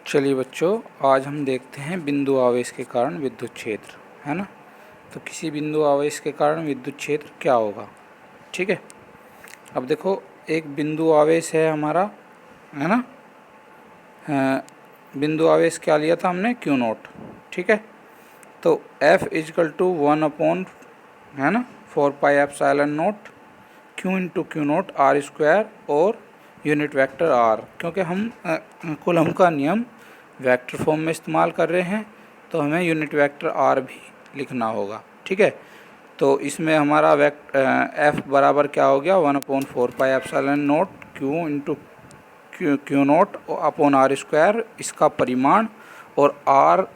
चलिए बच्चों, आज हम देखते हैं बिंदु आवेश के कारण विद्युत क्षेत्र, है ना। तो किसी बिंदु आवेश के कारण विद्युत क्षेत्र क्या होगा, ठीक है। अब देखो, एक बिंदु आवेश है हमारा, है ना। बिंदु आवेश क्या लिया था हमने, क्यू नोट, ठीक है। तो F इजकल टू 1/, है ना, 4πε0 Q into Q naught R square और यूनिट वेक्टर आर, क्योंकि हम कूलम का नियम वेक्टर फॉर्म में इस्तेमाल कर रहे हैं, तो हमें यूनिट वेक्टर आर भी लिखना होगा, ठीक है। तो इसमें हमारा एफ बराबर क्या हो गया, 1/4πε0 Q into Q naught upon R square, इसका परिमाण, और आर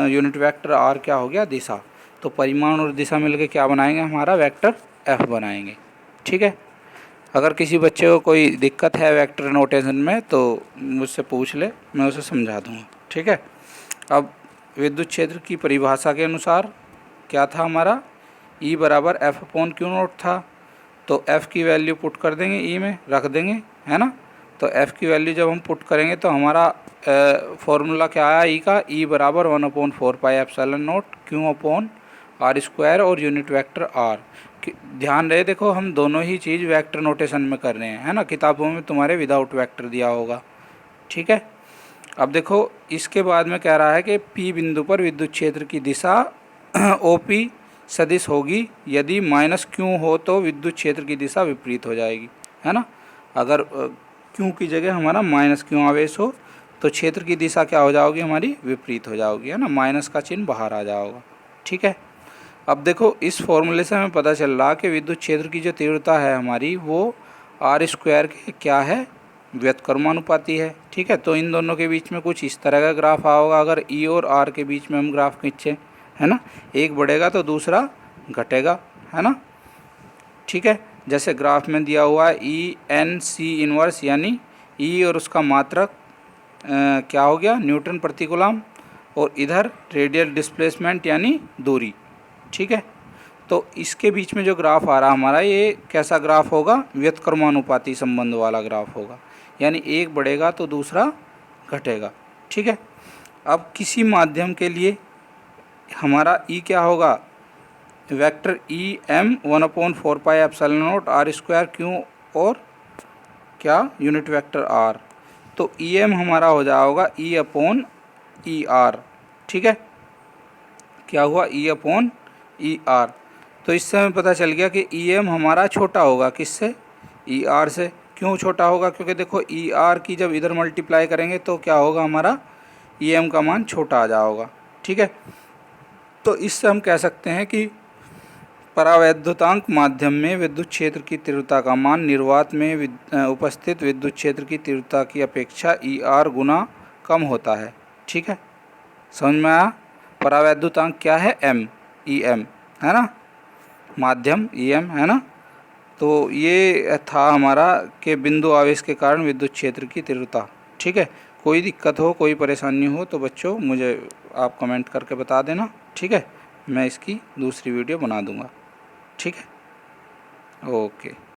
यूनिट वेक्टर आर क्या हो गया, दिशा। तो परिमाण और दिशा मिलके क्या बनाएंगे, हमारा वेक्टर एफ बनाएंगे, ठीक है। अगर किसी बच्चे को कोई दिक्कत है वेक्टर नोटेशन में तो मुझसे पूछ ले, मैं उसे समझा दूँगा, ठीक है। अब विद्युत क्षेत्र की परिभाषा के अनुसार क्या था हमारा, E बराबर F/Q0 था। तो F की वैल्यू पुट कर देंगे, E में रख देंगे, है ना। तो F की वैल्यू जब हम पुट करेंगे तो हमारा फॉर्मूला क्या आया E का, E बराबर 1/4πε0 Q/r² और यूनिट वेक्टर R। ध्यान रहे, देखो हम दोनों ही चीज़ वेक्टर नोटेशन में कर रहे हैं, है ना। किताबों में तुम्हारे विदाउट वेक्टर दिया होगा, ठीक है। अब देखो, इसके बाद में कह रहा है कि P बिंदु पर विद्युत क्षेत्र की दिशा OP सदिश होगी, यदि -Q हो तो विद्युत क्षेत्र की दिशा विपरीत हो जाएगी, है ना। अगर Q की जगह हमारा -Q आवेश हो तो क्षेत्र की दिशा क्या हो जाएगी, हमारी विपरीत हो जाएगी, है ना, माइनस का चिन्ह बाहर आ जाएगा, ठीक है। अब देखो, इस फॉर्मूले से हमें पता चल रहा कि विद्युत क्षेत्र की जो तीव्रता है हमारी, वो R² के क्या है, व्युत्क्रमानुपाती है, ठीक है। तो इन दोनों के बीच में कुछ इस तरह का ग्राफ आओगा, अगर E और R के बीच में हम ग्राफ खींचे, है ना, एक बढ़ेगा तो दूसरा घटेगा, है ना, ठीक है। जैसे ग्राफ में दिया हुआ है EN/C इनवर्स, यानी E और उसका मात्रक क्या हो गया, न्यूटन प्रति कूलम, और इधर रेडियल डिस्प्लेसमेंट यानी दूरी, ठीक है। तो इसके बीच में जो ग्राफ आ रहा हमारा, ये कैसा ग्राफ होगा, व्युत्क्रमानुपाती संबंध वाला ग्राफ होगा, यानी एक बढ़ेगा तो दूसरा घटेगा, ठीक है। अब किसी माध्यम के लिए हमारा E क्या होगा, वेक्टर EM 1/4πε0 R² क्यों और क्या, यूनिट वेक्टर R। तो EM हमारा हो जाएगा E/ER, ठीक है। क्या हुआ, E/ER। तो इससे हमें पता चल गया कि EM हमारा छोटा होगा किससे, ER से। क्यों छोटा होगा, क्योंकि देखो ER की जब इधर मल्टीप्लाई करेंगे तो क्या होगा, हमारा EM का मान छोटा आ जाएगा, ठीक है। तो इससे हम कह सकते हैं कि परावैद्युतांक माध्यम में विद्युत क्षेत्र की तीव्रता का मान निर्वात में उपस्थित विद्युत क्षेत्र की तीव्रता की अपेक्षा ER गुना कम होता है, ठीक है। समझ में आया। परावैद्युतांक क्या है, EM, है ना, माध्यम EM, है ना। तो ये था हमारा कि बिंदु आवेश के कारण विद्युत क्षेत्र की तीव्रता, ठीक है। कोई दिक्कत हो, कोई परेशानी हो तो बच्चों मुझे आप कमेंट करके बता देना, ठीक है। मैं इसकी दूसरी वीडियो बना दूंगा, ठीक है। ओके।